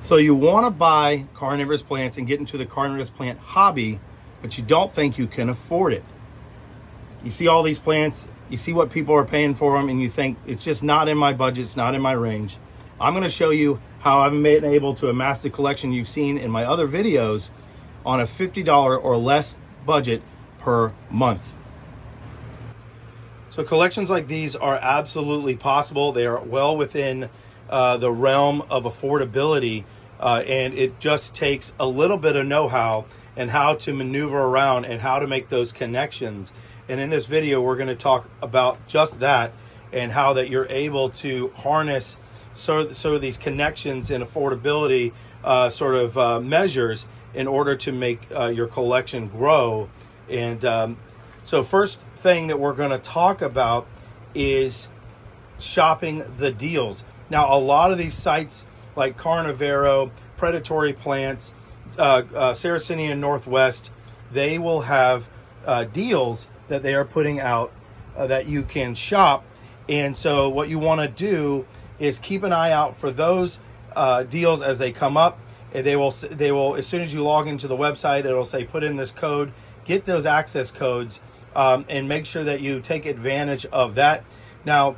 So you want to buy carnivorous plants and get into the carnivorous plant hobby, but you don't think you can afford it. You see all these plants, you see what people are paying for them, and you think it's just not in my budget, it's not in my range. I'm going to show you how I've been able to amass the collection you've seen in my other videos on a $50 or less budget per month. So collections like these are absolutely possible. They are well within the realm of affordability, and it just takes a little bit of know-how and how to maneuver around and how to make those connections. And in this video, we're going to talk about just that and how that you're able to harness sort of these connections and affordability measures in order to make your collection grow. And so first thing that we're going to talk about is shopping the deals. Now, a lot of these sites like Carnivorous, Predatory Plants, Saracenian Northwest, they will have deals that they are putting out that you can shop. And so what you want to do is keep an eye out for those deals as they come up. And they will, as soon as you log into the website, it'll say put in this code, get those access codes, and make sure that you take advantage of that. Now,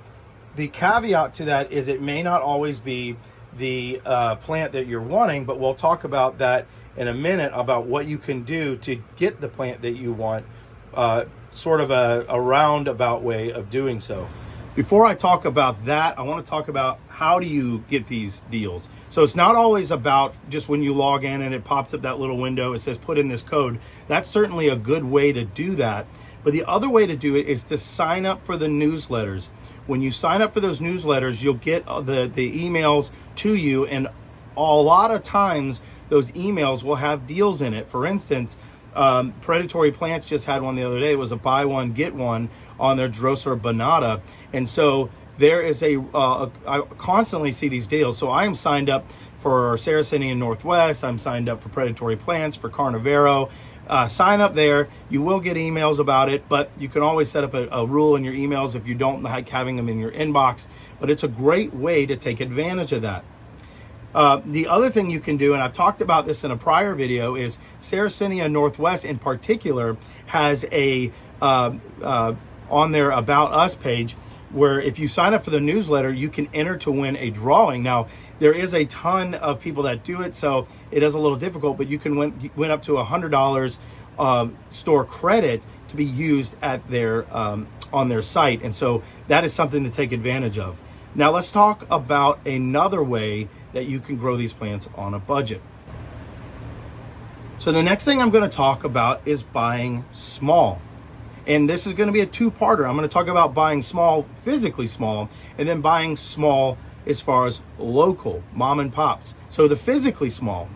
the caveat to that is it may not always be the plant that you're wanting, but we'll talk about that in a minute about what you can do to get the plant that you want, sort of a roundabout way of doing so. Before I talk about that, I want to talk about how do you get these deals. So it's not always about just when you log in and it pops up that little window, it says put in this code. That's certainly a good way to do that. But the other way to do it is to sign up for the newsletters. When you sign up for those newsletters, you'll get the emails to you, and a lot of times those emails will have deals in it. For instance, Predatory Plants just had one the other day. It was a buy one, get one on their Drosera Bonata. And so there is I constantly see these deals. So I am signed up for Saracenian Northwest. I'm signed up for Predatory Plants, for Carnivorous. Sign up there. You will get emails about it, but you can always set up a rule in your emails if you don't like having them in your inbox. But it's a great way to take advantage of that. The other thing you can do, and I've talked about this in a prior video, is Saracenia Northwest in particular has a on their About Us page where if you sign up for the newsletter, you can enter to win a drawing. Now, there is a ton of people that do it, so it is a little difficult, but you can win up to $100 store credit to be used at their on their site. And so that is something to take advantage of. Now, let's talk about another way that you can grow these plants on a budget. So the next thing I'm going to talk about is buying small. And this is going to be a two-parter. I'm going to talk about buying small, physically small, and then buying small as far as local, mom and pops. So the physically small.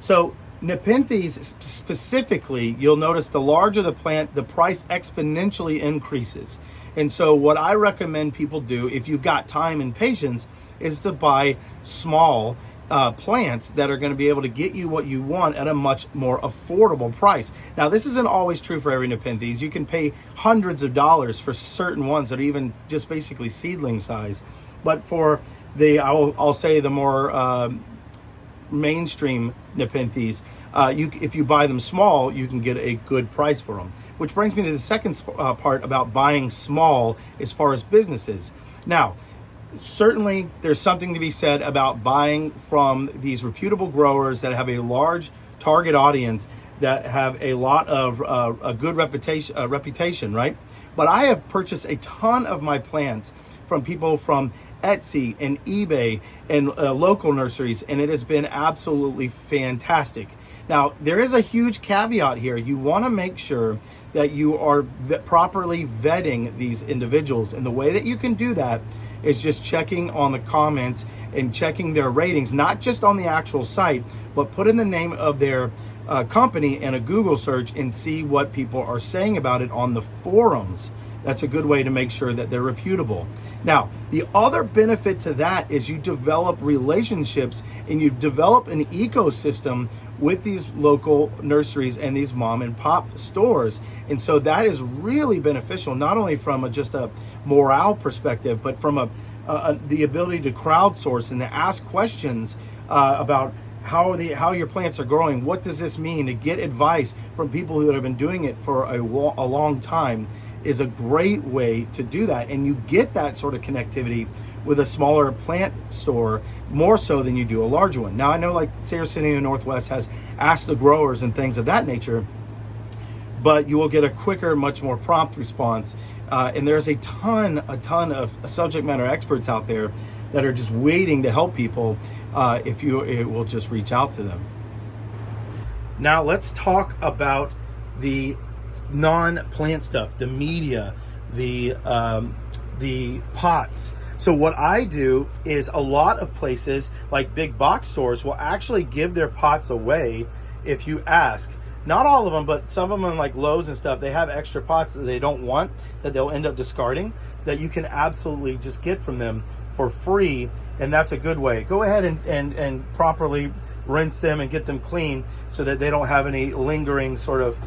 So Nepenthes specifically, you'll notice the larger the plant, the price exponentially increases. And so what I recommend people do, if you've got time and patience, is to buy small plants that are going to be able to get you what you want at a much more affordable price. Now, this isn't always true for every Nepenthes. You can pay hundreds of dollars for certain ones that are even just basically seedling size. But for I'll say the more mainstream Nepenthes, if you buy them small, you can get a good price for them. Which brings me to the second part about buying small as far as businesses. Now, certainly there's something to be said about buying from these reputable growers that have a large target audience, that have a lot of a good reputation, right? But I have purchased a ton of my plants from people from Etsy and eBay and local nurseries, and it has been absolutely fantastic. Now, there is a huge caveat here. You want to make sure that you are properly vetting these individuals, and the way that you can do that is just checking on the comments and checking their ratings, not just on the actual site, but put in the name of their company in a Google search and see what people are saying about it on the forums. That's a good way to make sure that they're reputable. Now, the other benefit to that is you develop relationships and you develop an ecosystem with these local nurseries and these mom and pop stores. And so that is really beneficial, not only from just a morale perspective, but from the ability to crowdsource and to ask questions about how your plants are growing. What does this mean? To get advice from people who have been doing it for a long time is a great way to do that. And you get that sort of connectivity with a smaller plant store more so than you do a large one. Now I know like Sayre City Northwest has Ask the Growers and things of that nature, but you will get a quicker, much more prompt response. And there's a ton of subject matter experts out there that are just waiting to help people if you will just reach out to them. Now let's talk about the non-plant stuff, the media, the pots. So what I do is a lot of places like big box stores will actually give their pots away if you ask. Not all of them, but some of them like Lowe's and stuff, they have extra pots that they don't want, that they'll end up discarding, that you can absolutely just get from them for free. And that's a good way. Go ahead and properly rinse them and get them clean so that they don't have any lingering sort of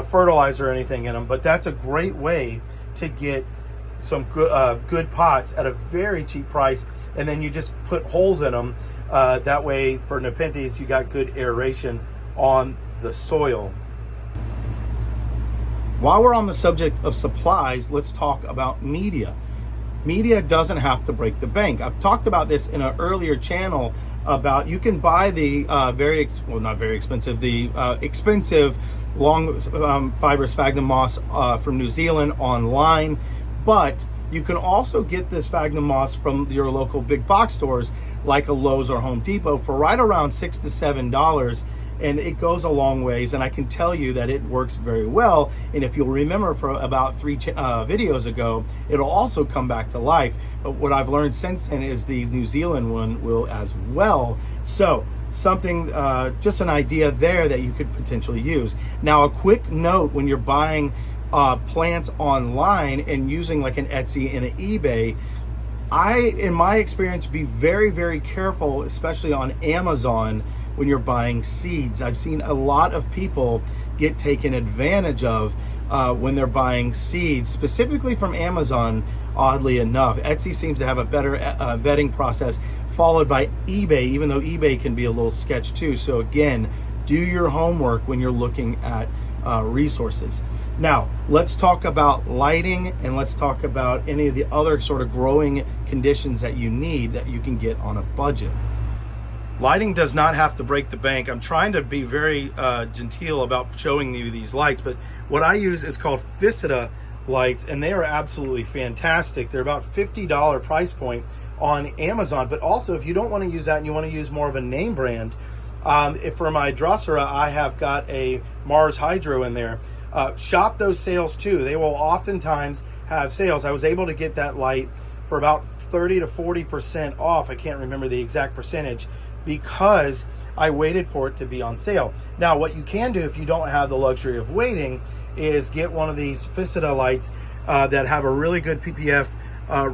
fertilizer or anything in them. But that's a great way to get some good pots at a very cheap price, and then you just put holes in them. That way for Nepenthes, you got good aeration on the soil. While we're on the subject of supplies, let's talk about media. Media doesn't have to break the bank. I've talked about this in an earlier channel about you can buy the expensive long fibrous sphagnum moss from New Zealand online, but you can also get this sphagnum moss from your local big box stores like a Lowe's or Home Depot for right around $6 to $7. And it goes a long ways, and I can tell you that it works very well. And if you'll remember for about 3 videos ago, it'll also come back to life. But what I've learned since then is the New Zealand one will as well. So something, just an idea there that you could potentially use. Now, a quick note when you're buying plants online and using like an Etsy and an eBay, in my experience, be very, very careful, especially on Amazon, when you're buying seeds. I've seen a lot of people get taken advantage of when they're buying seeds, specifically from Amazon, oddly enough. Etsy seems to have a better vetting process, followed by eBay, even though eBay can be a little sketch too. So again, do your homework when you're looking at resources. Now, let's talk about lighting, and let's talk about any of the other sort of growing conditions that you need that you can get on a budget. Lighting does not have to break the bank. I'm trying to be very genteel about showing you these lights, but what I use is called Ficida lights, and they are absolutely fantastic. They're about $50 price point on Amazon, but also if you don't want to use that and you want to use more of a name brand, if for my Drosera, I have got a Mars Hydro in there. Shop those sales too. They will oftentimes have sales. I was able to get that light for about 30 to 40% off. I can't remember the exact percentage, because I waited for it to be on sale. Now, what you can do if you don't have the luxury of waiting is get one of these Ficida lights that have a really good PPF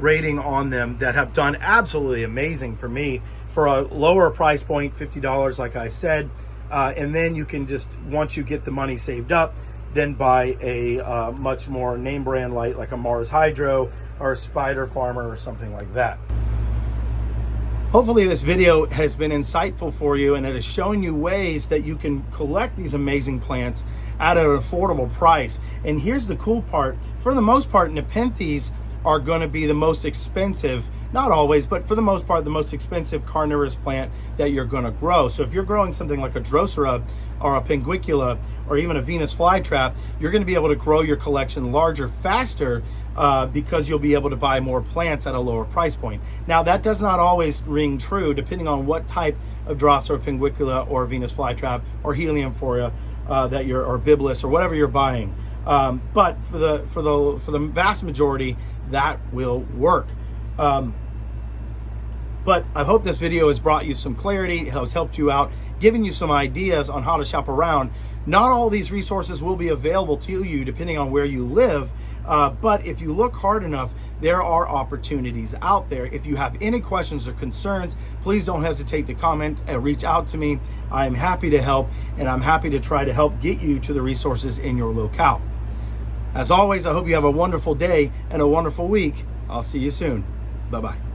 rating on them, that have done absolutely amazing for me for a lower price point, $50 like I said, and then you can just, once you get the money saved up, then buy a much more name brand light like a Mars Hydro or a Spider Farmer or something like that. Hopefully this video has been insightful for you, and it has shown you ways that you can collect these amazing plants at an affordable price. And here's the cool part. For the most part, Nepenthes are going to be the most expensive, not always, but for the most part, the most expensive carnivorous plant that you're going to grow. So if you're growing something like a Drosera or a Pinguicula or even a Venus flytrap, you're going to be able to grow your collection larger, faster, because you'll be able to buy more plants at a lower price point. Now, that does not always ring true, depending on what type of Drosera, Pinguicula, or Venus flytrap, or Heliumphoria that you're, or Biblis, or whatever you're buying. But for the vast majority, that will work. But I hope this video has brought you some clarity, has helped you out, given you some ideas on how to shop around. Not all these resources will be available to you depending on where you live, but if you look hard enough, there are opportunities out there. If you have any questions or concerns, please don't hesitate to comment and reach out to me. I'm happy to help, and I'm happy to try to help get you to the resources in your locale. As always, I hope you have a wonderful day and a wonderful week. I'll see you soon. Bye-bye.